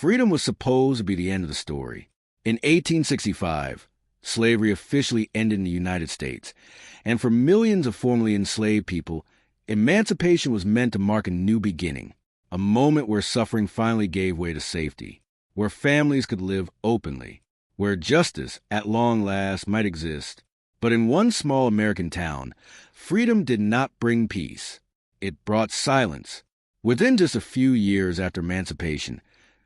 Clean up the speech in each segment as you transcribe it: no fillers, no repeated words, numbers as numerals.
Freedom was supposed to be the end of the story. In 1865, slavery officially ended in the United States, and for millions of formerly enslaved people, emancipation was meant to mark a new beginning, a moment where suffering finally gave way to safety, where families could live openly, where justice, at long last, might exist. But in one small American town, freedom did not bring peace. It brought silence. Within just a few years after emancipation,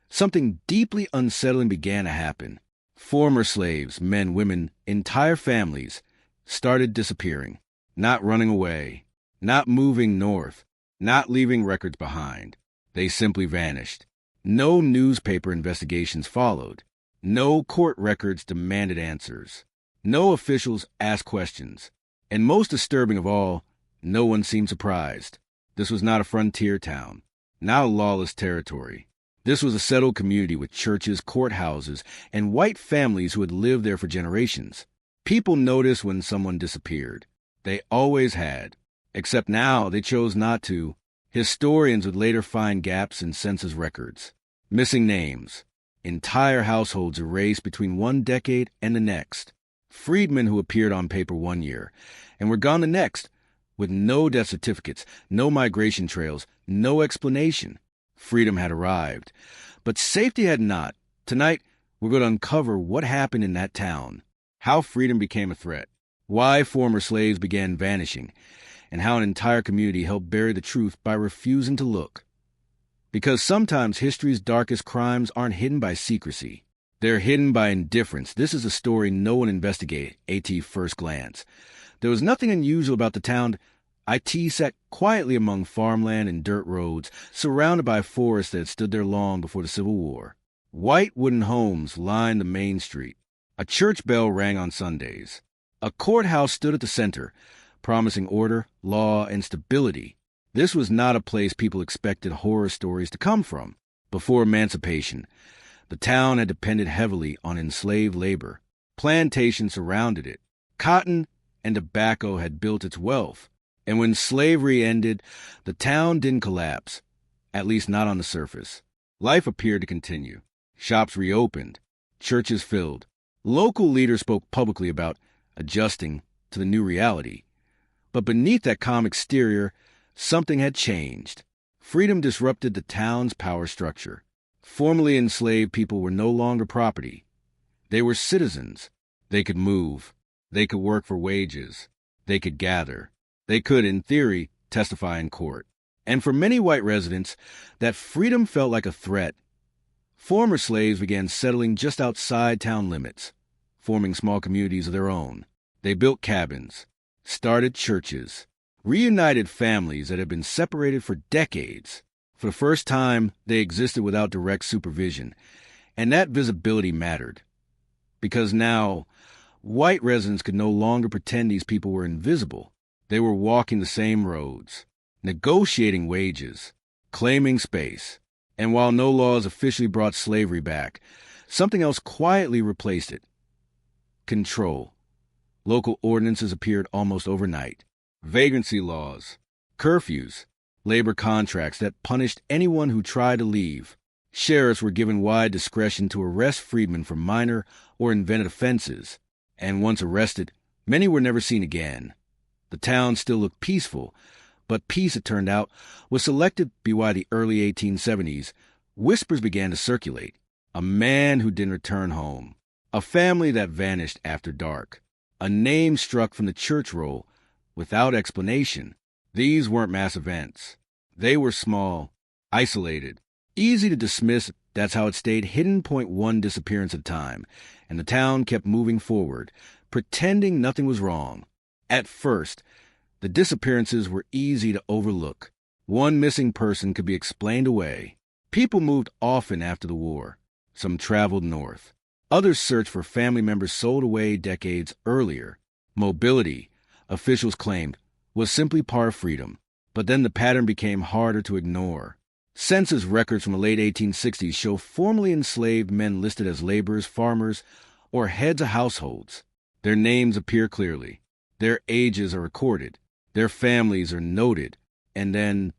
something deeply unsettling began to happen. Former slaves, men, women, entire families, started disappearing, not running away, not moving north, not leaving records behind. They simply vanished. No newspaper investigations followed. No court records demanded answers. No officials asked questions. And most disturbing of all, no one seemed surprised. This was not a frontier town, not a lawless territory. This was a settled community with churches, courthouses, and white families who had lived there for generations. People noticed when someone disappeared. They always had. Except now they chose not to. Historians would later find gaps in census records. Missing names. Entire households erased between one decade and the next. Freedmen who appeared on paper one year and were gone the next, with no death certificates, no migration trails, no explanation. Freedom had arrived, but safety had not. Tonight, we're going to uncover what happened in that town, how freedom became a threat, why former slaves began vanishing, and how an entire community helped bury the truth by refusing to look. Because sometimes history's darkest crimes aren't hidden by secrecy. They're hidden by indifference. This is a story no one investigated, at first glance. There was nothing unusual about the town. It sat quietly among farmland and dirt roads, surrounded by forests that had stood there long before the Civil War. White wooden homes lined the main street. A church bell rang on Sundays. A courthouse stood at the center, promising order, law, and stability. This was not a place people expected horror stories to come from. Before emancipation, the town had depended heavily on enslaved labor. Plantations surrounded it. Cotton and tobacco had built its wealth. And when slavery ended, the town didn't collapse, at least not on the surface. Life appeared to continue. Shops reopened. Churches filled. Local leaders spoke publicly about adjusting to the new reality. But beneath that calm exterior, something had changed. Freedom disrupted the town's power structure. Formerly enslaved people were no longer property. They were citizens. They could move. They could work for wages. They could gather. They could, in theory, testify in court. And for many white residents, that freedom felt like a threat. Former slaves began settling just outside town limits, forming small communities of their own. They built cabins, started churches, reunited families that had been separated for decades. For the first time, they existed without direct supervision, and that visibility mattered. Because now, white residents could no longer pretend these people were invisible. They were walking the same roads, negotiating wages, claiming space. And while no laws officially brought slavery back, something else quietly replaced it. Control. Local ordinances appeared almost overnight. Vagrancy laws, curfews, labor contracts that punished anyone who tried to leave. Sheriffs were given wide discretion to arrest freedmen for minor or invented offenses. And once arrested, many were never seen again. The town still looked peaceful, but peace, it turned out, was selected by the early 1870s. Whispers began to circulate. A man who didn't return home. A family that vanished after dark. A name struck from the church roll without explanation. These weren't mass events. They were small, isolated, easy to dismiss. That's how it stayed hidden. One disappearance at a time, and the town kept moving forward, pretending nothing was wrong. At first, the disappearances were easy to overlook. One missing person could be explained away. People moved often after the war. Some traveled north. Others searched for family members sold away decades earlier. Mobility, officials claimed, was simply part of freedom. But then the pattern became harder to ignore. Census records from the late 1860s show formerly enslaved men listed as laborers, farmers, or heads of households. Their names appear clearly. Their ages are recorded. Their families are noted. And then,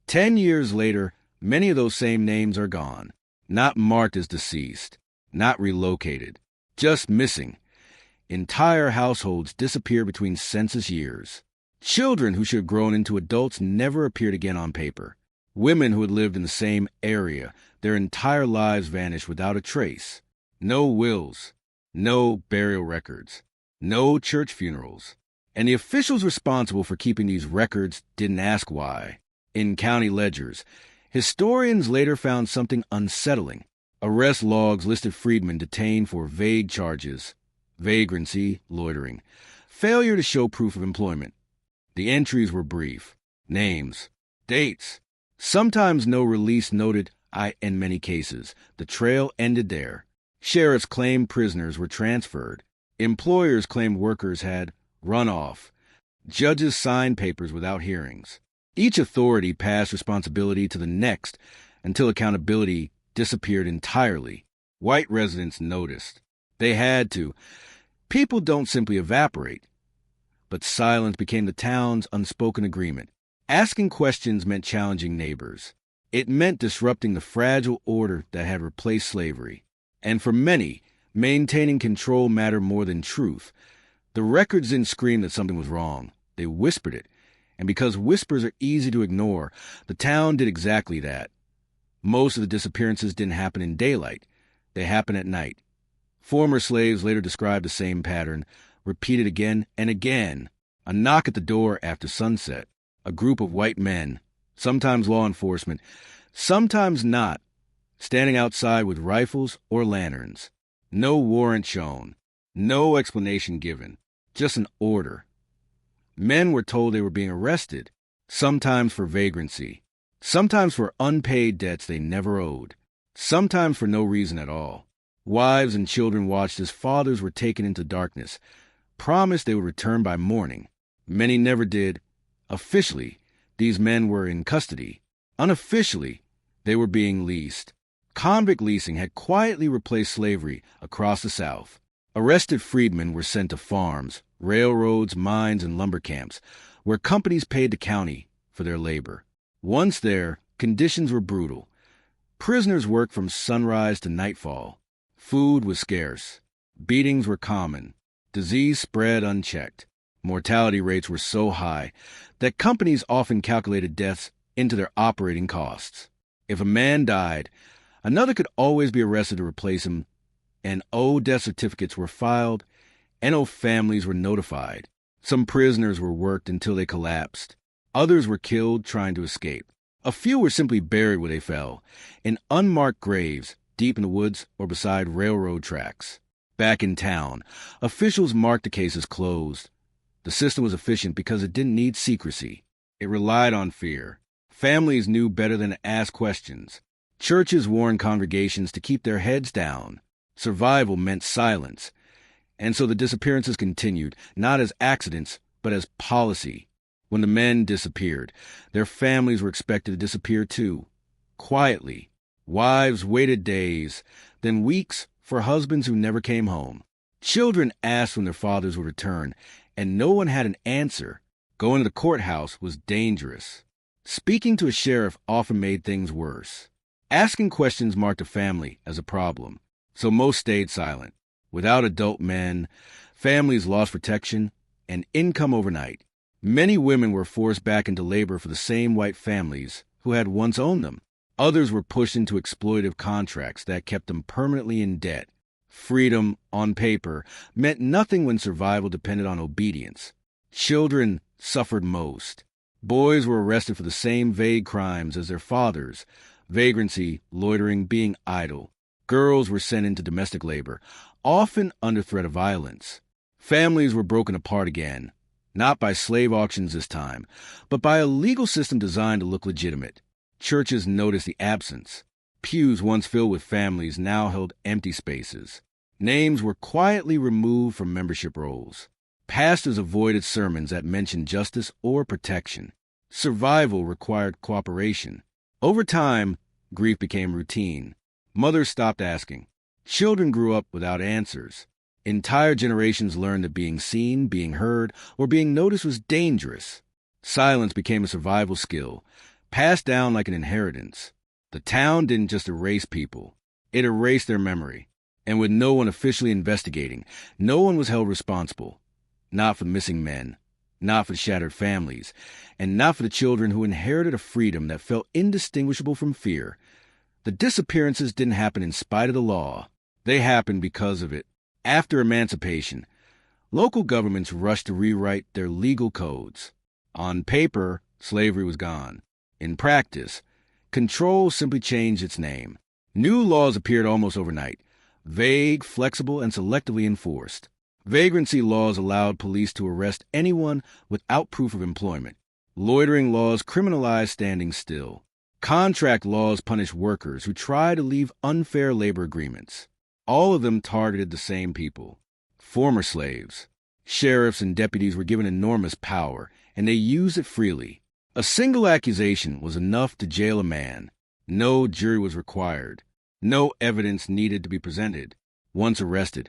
10 years later, many of those same names are gone. not marked as deceased, not relocated, just missing. Entire households disappeared between census years. Children who should have grown into adults never appeared again on paper. Women who had lived in the same area, their entire lives vanished without a trace. No wills, no burial records, no church funerals. And the officials responsible for keeping these records didn't ask why. In county ledgers, historians later found something unsettling. Arrest logs listed freedmen detained for vague charges: vagrancy, loitering, failure to show proof of employment. The entries were brief: names, dates, sometimes no release noted. In many cases, the trail ended there. Sheriffs claimed prisoners were transferred. Employers claimed workers had run off. Judges signed papers without hearings. Each authority passed responsibility to the next until accountability disappeared entirely. White residents noticed. They had to. People don't simply evaporate. But silence became the town's unspoken agreement. Asking questions meant challenging neighbors. It meant disrupting the fragile order that had replaced slavery. And for many, maintaining control mattered more than truth. The records didn't scream that something was wrong. They whispered it. And because whispers are easy to ignore, the town did exactly that. Most of the disappearances didn't happen in daylight. They happened at night. Former slaves later described the same pattern, repeated again and again. A knock at the door after sunset. A group of white men, sometimes law enforcement, sometimes not, standing outside with rifles or lanterns. No warrant shown. No explanation given. Just an order. Men were told they were being arrested, sometimes for vagrancy, sometimes for unpaid debts they never owed, sometimes for no reason at all. Wives and children watched as fathers were taken into darkness, promised they would return by morning. Many never did. Officially, these men were in custody. Unofficially, they were being leased. Convict leasing had quietly replaced slavery across the South. Arrested freedmen were sent to farms, railroads, mines, and lumber camps, where companies paid the county for their labor. Once there, conditions were brutal. Prisoners worked from sunrise to nightfall. Food was scarce. Beatings were common. Disease spread unchecked. Mortality rates were so high that companies often calculated deaths into their operating costs. If a man died, another could always be arrested to replace him, and death certificates were filed, and families were notified. Some prisoners were worked until they collapsed. Others were killed trying to escape. A few were simply buried where they fell, in unmarked graves, deep in the woods or beside railroad tracks. Back in town, officials marked the cases closed. The system was efficient because it didn't need secrecy. It relied on fear. Families knew better than to ask questions. Churches warned congregations to keep their heads down. Survival meant silence. And so the disappearances continued, not as accidents, but as policy. When the men disappeared, their families were expected to disappear too. Quietly. Wives waited days, then weeks for husbands who never came home. Children asked when their fathers would return, and no one had an answer. Going to the courthouse was dangerous. Speaking to a sheriff often made things worse. Asking questions marked a family as a problem, so most stayed silent. Without adult men, families lost protection and income overnight. Many women were forced back into labor for the same white families who had once owned them. Others were pushed into exploitative contracts that kept them permanently in debt. Freedom, on paper, meant nothing when survival depended on obedience. Children suffered most. Boys were arrested for the same vague crimes as their fathers: vagrancy, loitering, being idle. Girls were sent into domestic labor, often under threat of violence. Families were broken apart again, not by slave auctions this time, but by a legal system designed to look legitimate. Churches noticed the absence. Pews once filled with families now held empty spaces. Names were quietly removed from membership rolls. Pastors avoided sermons that mentioned justice or protection. Survival required cooperation. Over time, grief became routine. Mothers stopped asking. Children grew up without answers. Entire generations learned that being seen, being heard, or being noticed was dangerous. Silence became a survival skill, passed down like an inheritance. The town didn't just erase people. It erased their memory. And with no one officially investigating, no one was held responsible. Not for the missing men, not for the shattered families, and not for the children who inherited a freedom that felt indistinguishable from fear. The disappearances didn't happen in spite of the law. They happened because of it. After emancipation, local governments rushed to rewrite their legal codes. On paper, slavery was gone. In practice, control simply changed its name. New laws appeared almost overnight, vague, flexible, and selectively enforced. Vagrancy laws allowed police to arrest anyone without proof of employment. Loitering laws criminalized standing still. Contract laws punished workers who tried to leave unfair labor agreements. All of them targeted the same people: former slaves. Sheriffs and deputies were given enormous power, and they used it freely. A single accusation was enough to jail a man. No jury was required. No evidence needed to be presented. Once arrested,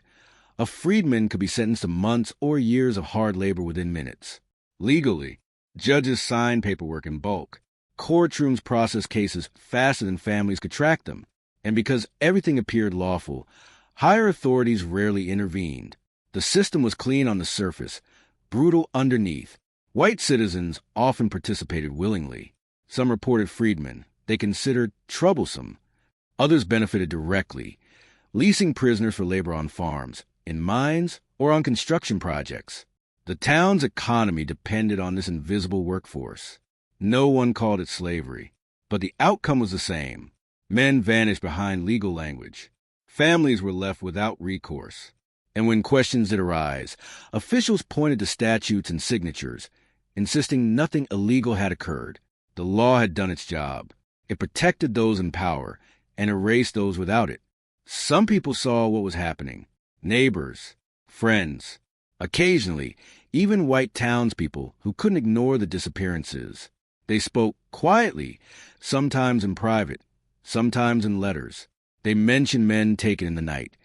a freedman could be sentenced to months or years of hard labor within minutes. Legally, judges signed paperwork in bulk. Courtrooms processed cases faster than families could track them. And because everything appeared lawful, higher authorities rarely intervened. The system was clean on the surface, brutal underneath. White citizens often participated willingly. Some reported freedmen they considered troublesome. Others benefited directly, leasing prisoners for labor on farms, in mines, or on construction projects. The town's economy depended on this invisible workforce. No one called it slavery, but the outcome was the same. Men vanished behind legal language. Families were left without recourse. And when questions did arise, officials pointed to statutes and signatures, insisting nothing illegal had occurred. The law had done its job. It protected those in power and erased those without it. Some people saw what was happening: neighbors, friends, occasionally even white townspeople who couldn't ignore the disappearances. They spoke quietly, sometimes in private, sometimes in letters. They mentioned men taken in the night,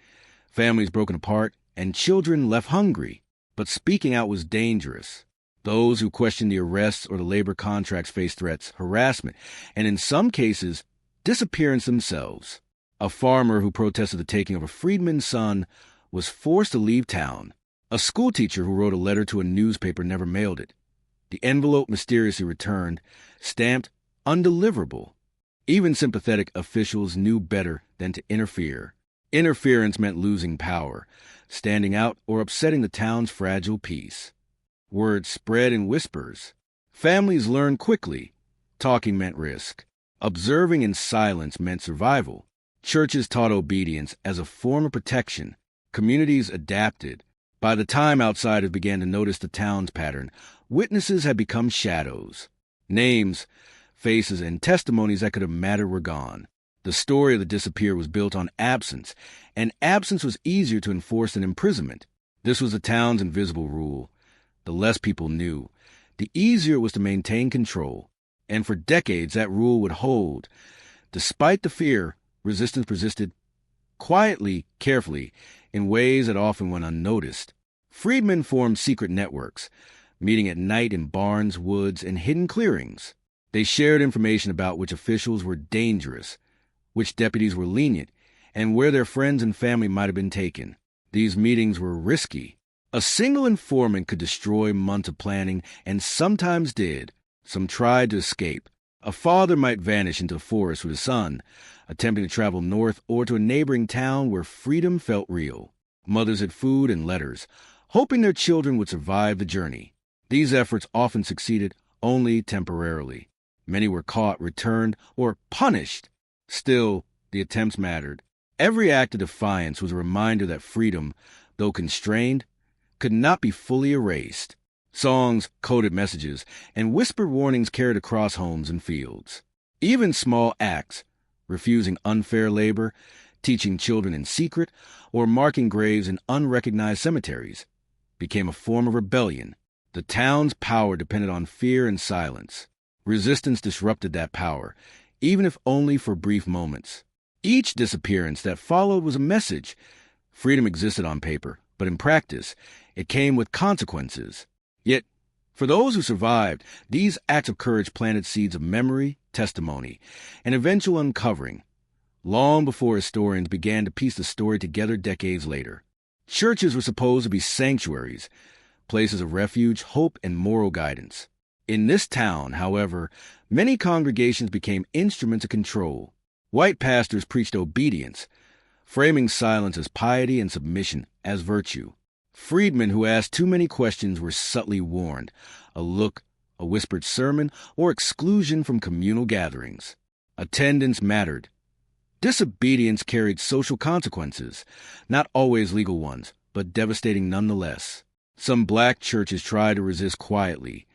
families broken apart, and children left hungry. But speaking out was dangerous. Those who questioned the arrests or the labor contracts faced threats, harassment, and in some cases, disappearance themselves. A farmer who protested the taking of a freedman's son was forced to leave town. A schoolteacher who wrote a letter to a newspaper never mailed it. The envelope mysteriously returned, stamped undeliverable. Even sympathetic officials knew better than to interfere. Interference meant losing power, standing out, or upsetting the town's fragile peace. Word spread in whispers. Families learned quickly. Talking meant risk. Observing in silence meant survival. Churches taught obedience as a form of protection. Communities adapted. By the time outsiders began to notice the town's pattern, witnesses had become shadows. Names, faces, and testimonies that could have mattered were gone. The story of the disappeared was built on absence, and absence was easier to enforce than imprisonment. This was the town's invisible rule. The less people knew, the easier it was to maintain control. And for decades that rule would hold. Despite the fear, resistance persisted quietly, carefully, in ways that often went unnoticed. Freedmen formed secret networks, meeting at night in barns, woods, and hidden clearings. They shared information about which officials were dangerous, which deputies were lenient, and where their friends and family might have been taken. These meetings were risky. A single informant could destroy months of planning, and sometimes did. Some tried to escape. A father might vanish into the forest with his son, attempting to travel north or to a neighboring town where freedom felt real. Mothers had food and letters, hoping their children would survive the journey. These efforts often succeeded only temporarily. Many were caught, returned, or punished. Still, the attempts mattered. Every act of defiance was a reminder that freedom, though constrained, could not be fully erased. Songs, coded messages, and whispered warnings carried across homes and fields. Even small acts, refusing unfair labor, teaching children in secret, or marking graves in unrecognized cemeteries, became a form of rebellion. The town's power depended on fear and silence. Resistance disrupted that power, even if only for brief moments. Each disappearance that followed was a message. Freedom existed on paper, but in practice, it came with consequences. Yet, for those who survived, these acts of courage planted seeds of memory, testimony, and eventual uncovering. long before historians began to piece the story together decades later. Churches were supposed to be sanctuaries, places of refuge, hope, and moral guidance. In this town, however, many congregations became instruments of control. White pastors preached obedience, framing silence as piety and submission as virtue. Freedmen who asked too many questions were subtly warned: a look, a whispered sermon, or exclusion from communal gatherings. Attendance mattered. Disobedience carried social consequences, not always legal ones, but devastating nonetheless. Some black churches tried to resist quietly,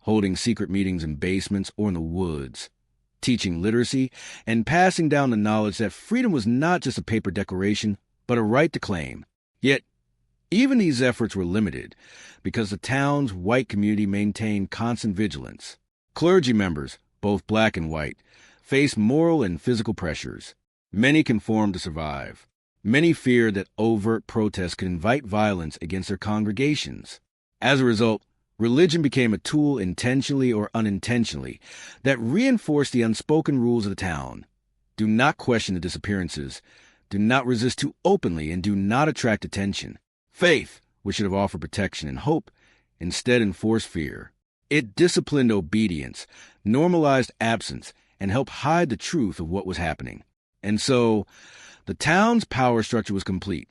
holding secret meetings in basements or in the woods, teaching literacy and passing down the knowledge that freedom was not just a paper declaration, but a right to claim. Yet, even these efforts were limited because the town's white community maintained constant vigilance. Clergy members, both black and white, faced moral and physical pressures. Many conformed to survive. Many feared that overt protests could invite violence against their congregations. As a result, religion became a tool, intentionally or unintentionally, that reinforced the unspoken rules of the town. Do not question the disappearances. Do not resist too openly, and do not attract attention. Faith, which should have offered protection and hope, instead enforced fear. It disciplined obedience, normalized absence, and helped hide the truth of what was happening. And so, the town's power structure was complete.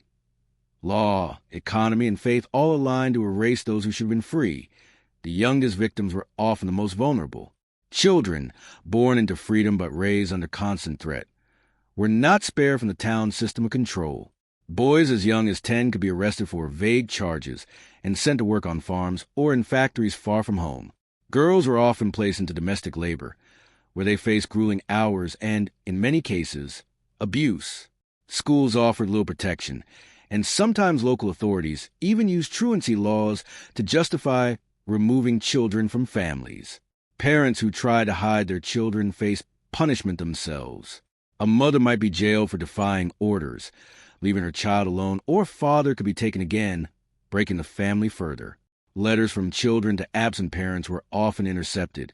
Law, economy, and faith all aligned to erase those who should have been free. The youngest victims were often the most vulnerable. Children, born into freedom but raised under constant threat, were not spared from the town's system of control. Boys as young as 10 could be arrested for vague charges and sent to work on farms or in factories far from home. Girls were often placed into domestic labor, where they faced grueling hours and, in many cases, abuse. Schools offered little protection, and sometimes local authorities even used truancy laws to justify removing children from families. Parents who tried to hide their children faced punishment themselves. A mother might be jailed for defying orders, leaving her child alone, or a father could be taken again, breaking the family further. Letters from children to absent parents were often intercepted,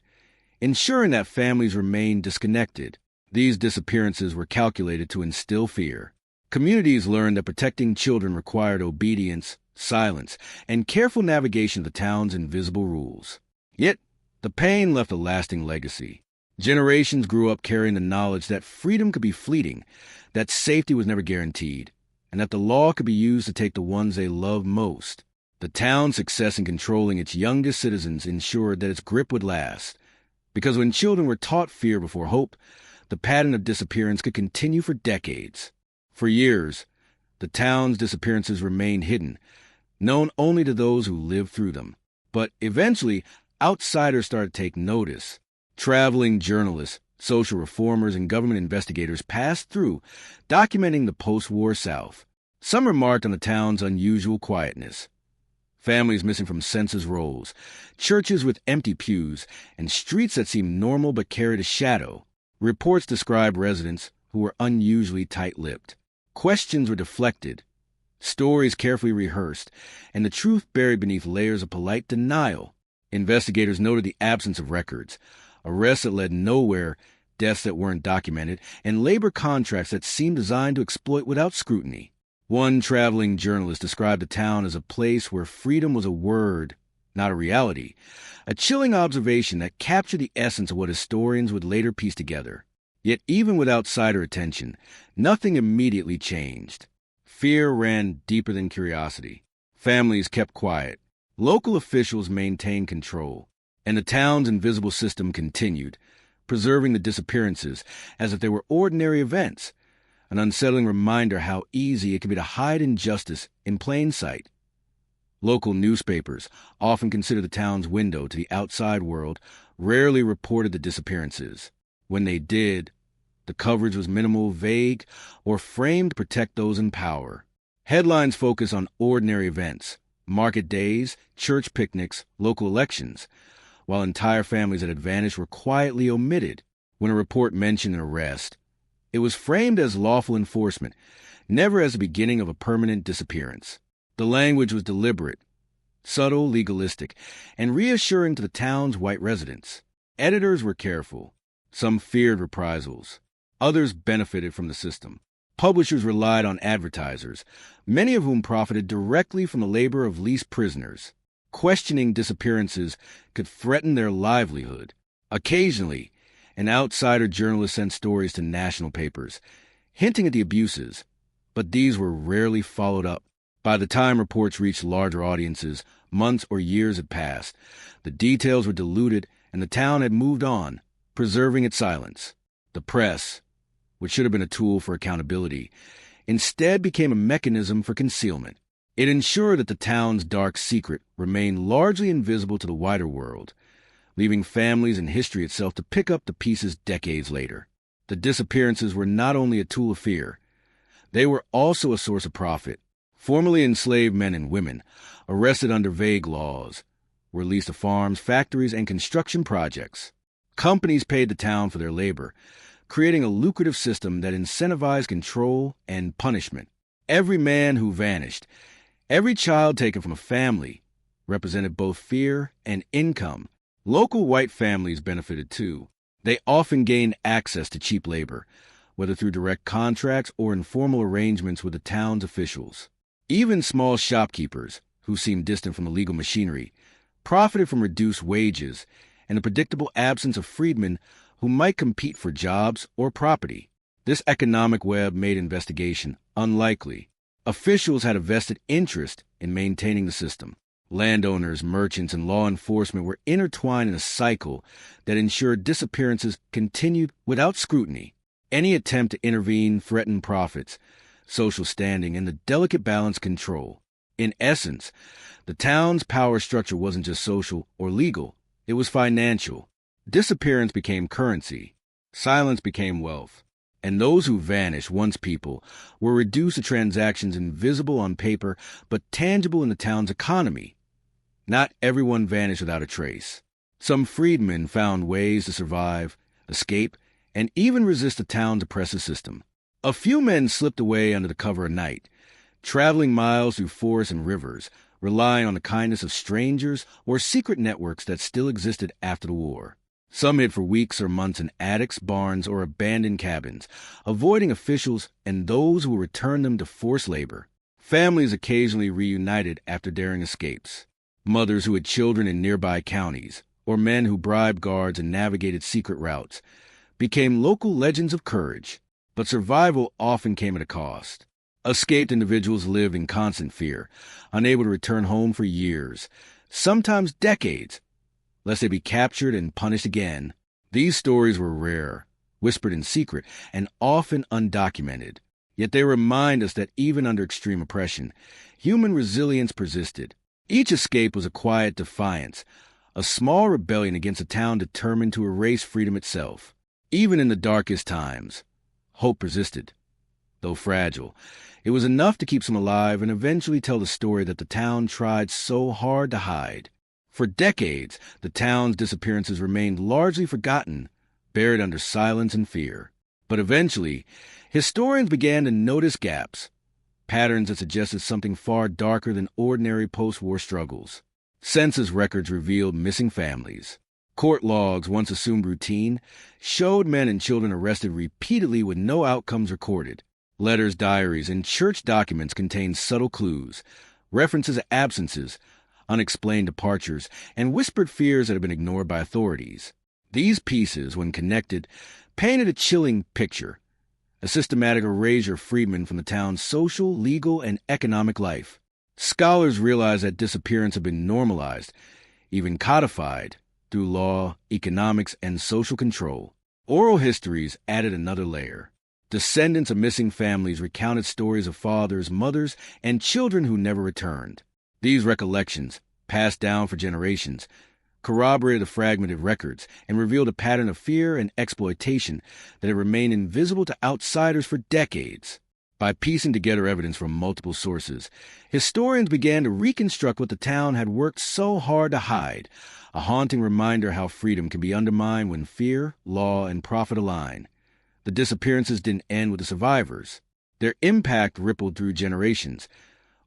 ensuring that families remained disconnected. These disappearances were calculated to instill fear. Communities learned that protecting children required obedience, silence, and careful navigation of the town's invisible rules. Yet, the pain left a lasting legacy. Generations grew up carrying the knowledge that freedom could be fleeting, that safety was never guaranteed, and that the law could be used to take the ones they loved most. The town's success in controlling its youngest citizens ensured that its grip would last, because when children were taught fear before hope, the pattern of disappearance could continue for decades. For years, the town's disappearances remained hidden, known only to those who lived through them. But eventually, outsiders started to take notice. Traveling journalists, social reformers, and government investigators passed through, documenting the post-war South. Some remarked on the town's unusual quietness. Families missing from census rolls, churches with empty pews, and streets that seemed normal but carried a shadow. Reports described residents who were unusually tight-lipped. Questions were deflected, stories carefully rehearsed, and the truth buried beneath layers of polite denial. Investigators noted the absence of records, arrests that led nowhere, deaths that weren't documented, and labor contracts that seemed designed to exploit without scrutiny. One traveling journalist described the town as a place where freedom was a word, not a reality, a chilling observation that captured the essence of what historians would later piece together. Yet even with outsider attention, nothing immediately changed. Fear ran deeper than curiosity. Families kept quiet. Local officials maintained control. And the town's invisible system continued, preserving the disappearances as if they were ordinary events, an unsettling reminder how easy it can be to hide injustice in plain sight. Local newspapers, often considered the town's window to the outside world, rarely reported the disappearances. When they did, the coverage was minimal, vague, or framed to protect those in power. Headlines focus on ordinary events, market days, church picnics, local elections, while entire families that had vanished were quietly omitted. When a report mentioned an arrest, it was framed as lawful enforcement, never as the beginning of a permanent disappearance. The language was deliberate, subtle, legalistic, and reassuring to the town's white residents. Editors were careful. Some feared reprisals. Others benefited from the system. Publishers relied on advertisers, many of whom profited directly from the labor of leased prisoners. Questioning disappearances could threaten their livelihood. Occasionally, an outsider journalist sent stories to national papers, hinting at the abuses, but these were rarely followed up. By the time reports reached larger audiences, months or years had passed. The details were diluted, and the town had moved on, preserving its silence. The press, which should have been a tool for accountability, instead became a mechanism for concealment. It ensured that the town's dark secret remained largely invisible to the wider world, leaving families and history itself to pick up the pieces decades later. The disappearances were not only a tool of fear, they were also a source of profit. Formerly enslaved men and women, arrested under vague laws, were released to farms, factories, and construction projects. Companies paid the town for their labor, creating a lucrative system that incentivized control and punishment. Every man who vanished, every child taken from a family, represented both fear and income. Local white families benefited too. They often gained access to cheap labor, whether through direct contracts or informal arrangements with the town's officials. Even small shopkeepers, who seemed distant from the legal machinery, profited from reduced wages and the predictable absence of freedmen who might compete for jobs or property. This economic web made investigation unlikely. Officials had a vested interest in maintaining the system. Landowners, merchants, and law enforcement were intertwined in a cycle that ensured disappearances continued without scrutiny. Any attempt to intervene threatened profits, social standing, and the delicate balance control. In essence, the town's power structure wasn't just social or legal, it was financial. Disappearance became currency, silence became wealth, and those who vanished, once people, were reduced to transactions invisible on paper but tangible in the town's economy. Not everyone vanished without a trace. Some freedmen found ways to survive, escape, and even resist the town's oppressive system. A few men slipped away under the cover of night, traveling miles through forests and rivers, relying on the kindness of strangers or secret networks that still existed after the war. Some hid for weeks or months in attics, barns, or abandoned cabins, avoiding officials and those who returned them to forced labor. Families occasionally reunited after daring escapes. Mothers who had children in nearby counties, or men who bribed guards and navigated secret routes, became local legends of courage. But survival often came at a cost. Escaped individuals lived in constant fear, unable to return home for years, sometimes decades, lest they be captured and punished again. These stories were rare, whispered in secret, and often undocumented. Yet they remind us that even under extreme oppression, human resilience persisted. Each escape was a quiet defiance, a small rebellion against a town determined to erase freedom itself. Even in the darkest times, hope persisted. Though fragile, it was enough to keep some alive and eventually tell the story that the town tried so hard to hide. For decades, the town's disappearances remained largely forgotten, buried under silence and fear. But eventually, historians began to notice gaps, patterns that suggested something far darker than ordinary post-war struggles. Census records revealed missing families. Court logs, once assumed routine, showed men and children arrested repeatedly with no outcomes recorded. Letters, diaries, and church documents contained subtle clues, references to absences, unexplained departures, and whispered fears that had been ignored by authorities. These pieces, when connected, painted a chilling picture, a systematic erasure of freedmen from the town's social, legal, and economic life. Scholars realized that disappearance had been normalized, even codified, through law, economics, and social control. Oral histories added another layer. Descendants of missing families recounted stories of fathers, mothers, and children who never returned. These recollections, passed down for generations, corroborated the fragmented records and revealed a pattern of fear and exploitation that had remained invisible to outsiders for decades. By piecing together evidence from multiple sources, historians began to reconstruct what the town had worked so hard to hide, a haunting reminder how freedom can be undermined when fear, law, and profit align. The disappearances didn't end with the survivors. Their impact rippled through generations,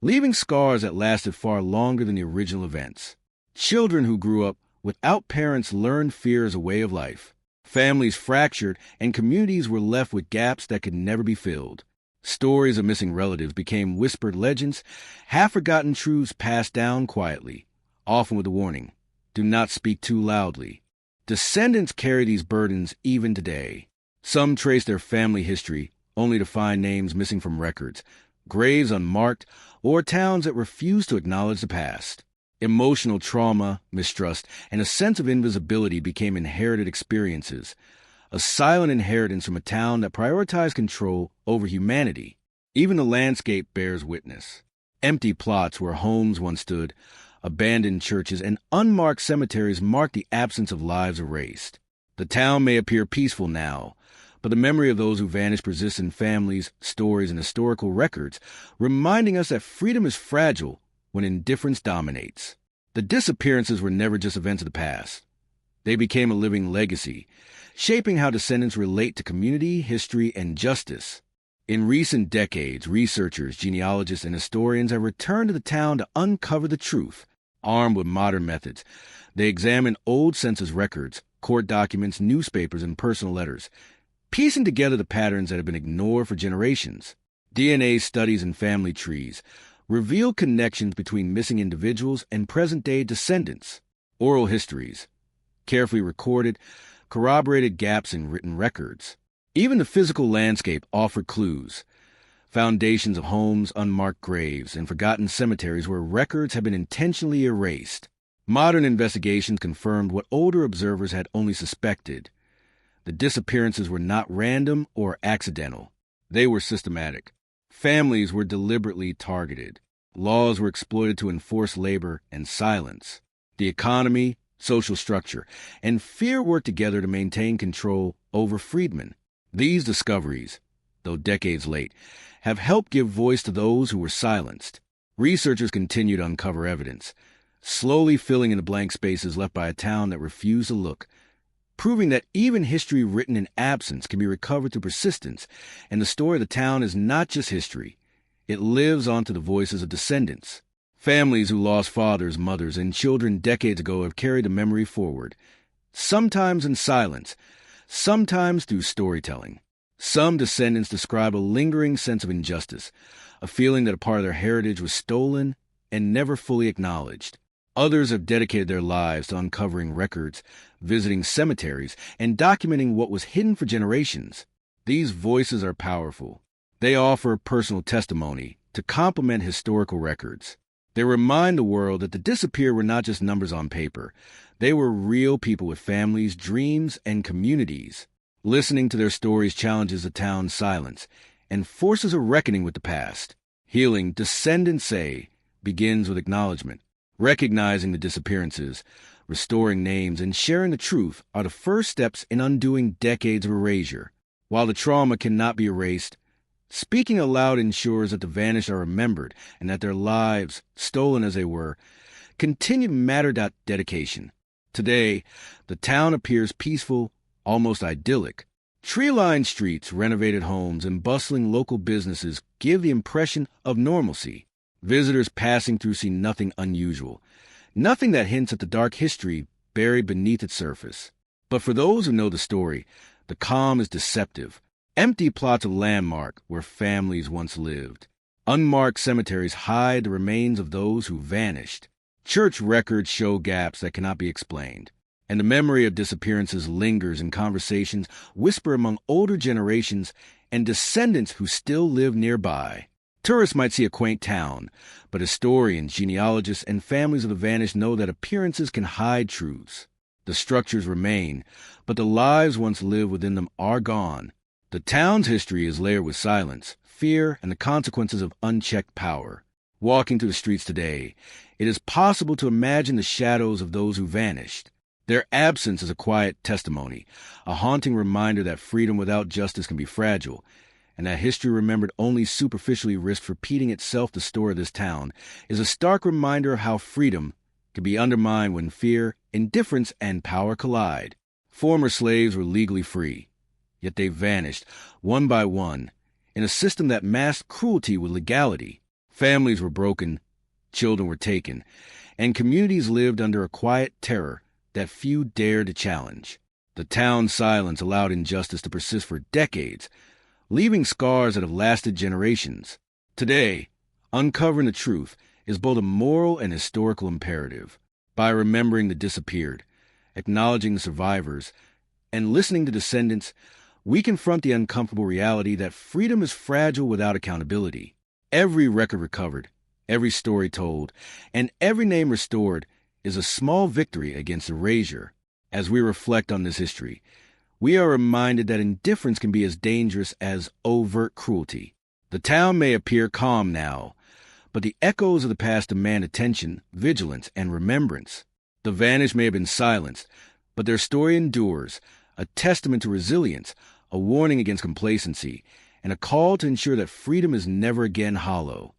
leaving scars that lasted far longer than the original events. Children who grew up without parents learned fear as a way of life. Families fractured, and communities were left with gaps that could never be filled. Stories of missing relatives became whispered legends, half-forgotten truths passed down quietly, often with the warning, do not speak too loudly. Descendants carry these burdens even today. Some trace their family history, only to find names missing from records, graves unmarked, or towns that refuse to acknowledge the past. Emotional trauma, mistrust, and a sense of invisibility became inherited experiences, a silent inheritance from a town that prioritized control over humanity. Even the landscape bears witness. Empty plots where homes once stood, abandoned churches, and unmarked cemeteries mark the absence of lives erased. The town may appear peaceful now, but the memory of those who vanished persists in families, stories, and historical records, reminding us that freedom is fragile when indifference dominates. The disappearances were never just events of the past. They became a living legacy, shaping how descendants relate to community, history, and justice. In recent decades, researchers, genealogists, and historians have returned to the town to uncover the truth. Armed with modern methods, they examine old census records, court documents, newspapers, and personal letters, piecing together the patterns that have been ignored for generations. DNA studies and family trees reveal connections between missing individuals and present-day descendants. Oral histories, carefully recorded, corroborated gaps in written records. Even the physical landscape offered clues. Foundations of homes, unmarked graves, and forgotten cemeteries where records have been intentionally erased. Modern investigations confirmed what older observers had only suspected. The disappearances were not random or accidental. They were systematic. Families were deliberately targeted. Laws were exploited to enforce labor and silence. The economy, social structure, and fear worked together to maintain control over freedmen. These discoveries, though decades late, have helped give voice to those who were silenced. Researchers continue to uncover evidence, slowly filling in the blank spaces left by a town that refused to look, proving that even history written in absence can be recovered through persistence, and the story of the town is not just history. It lives on to the voices of descendants. Families who lost fathers, mothers, and children decades ago have carried the memory forward, sometimes in silence, sometimes through storytelling. Some descendants describe a lingering sense of injustice, a feeling that a part of their heritage was stolen and never fully acknowledged. Others have dedicated their lives to uncovering records, visiting cemeteries, and documenting what was hidden for generations. These voices are powerful. They offer personal testimony to complement historical records. They remind the world that the disappeared were not just numbers on paper. They were real people with families, dreams, and communities. Listening to their stories challenges the town's silence and forces a reckoning with the past. Healing, descendants say, begins with acknowledgement. Recognizing the disappearances, restoring names, and sharing the truth are the first steps in undoing decades of erasure. While the trauma cannot be erased, speaking aloud ensures that the vanished are remembered and that their lives, stolen as they were, continue to matter. Dedication. Today, the town appears peaceful, almost idyllic. Tree-lined streets, renovated homes, and bustling local businesses give the impression of normalcy. Visitors passing through see nothing unusual, nothing that hints at the dark history buried beneath its surface. But for those who know the story, the calm is deceptive. Empty plots of landmark where families once lived. Unmarked cemeteries hide the remains of those who vanished. Church records show gaps that cannot be explained. And the memory of disappearances lingers in conversations whispered among older generations and descendants who still live nearby. Tourists might see a quaint town, but historians, genealogists, and families of the vanished know that appearances can hide truths. The structures remain, but the lives once lived within them are gone. The town's history is layered with silence, fear, and the consequences of unchecked power. Walking through the streets today, it is possible to imagine the shadows of those who vanished. Their absence is a quiet testimony, a haunting reminder that freedom without justice can be fragile, and that history remembered only superficially risks repeating itself. The story of this town is a stark reminder of how freedom can be undermined when fear, indifference, and power collide. Former slaves were legally free, yet they vanished, one by one, in a system that masked cruelty with legality. Families were broken, children were taken, and communities lived under a quiet terror that few dared to challenge. The town's silence allowed injustice to persist for decades, leaving scars that have lasted generations. Today, uncovering the truth is both a moral and historical imperative. By remembering the disappeared, acknowledging the survivors, and listening to descendants, we confront the uncomfortable reality that freedom is fragile without accountability. Every record recovered, every story told, and every name restored is a small victory against erasure. As we reflect on this history, we are reminded that indifference can be as dangerous as overt cruelty. The town may appear calm now, but the echoes of the past demand attention, vigilance, and remembrance. The vanished may have been silenced, but their story endures, a testament to resilience, a warning against complacency, and a call to ensure that freedom is never again hollow.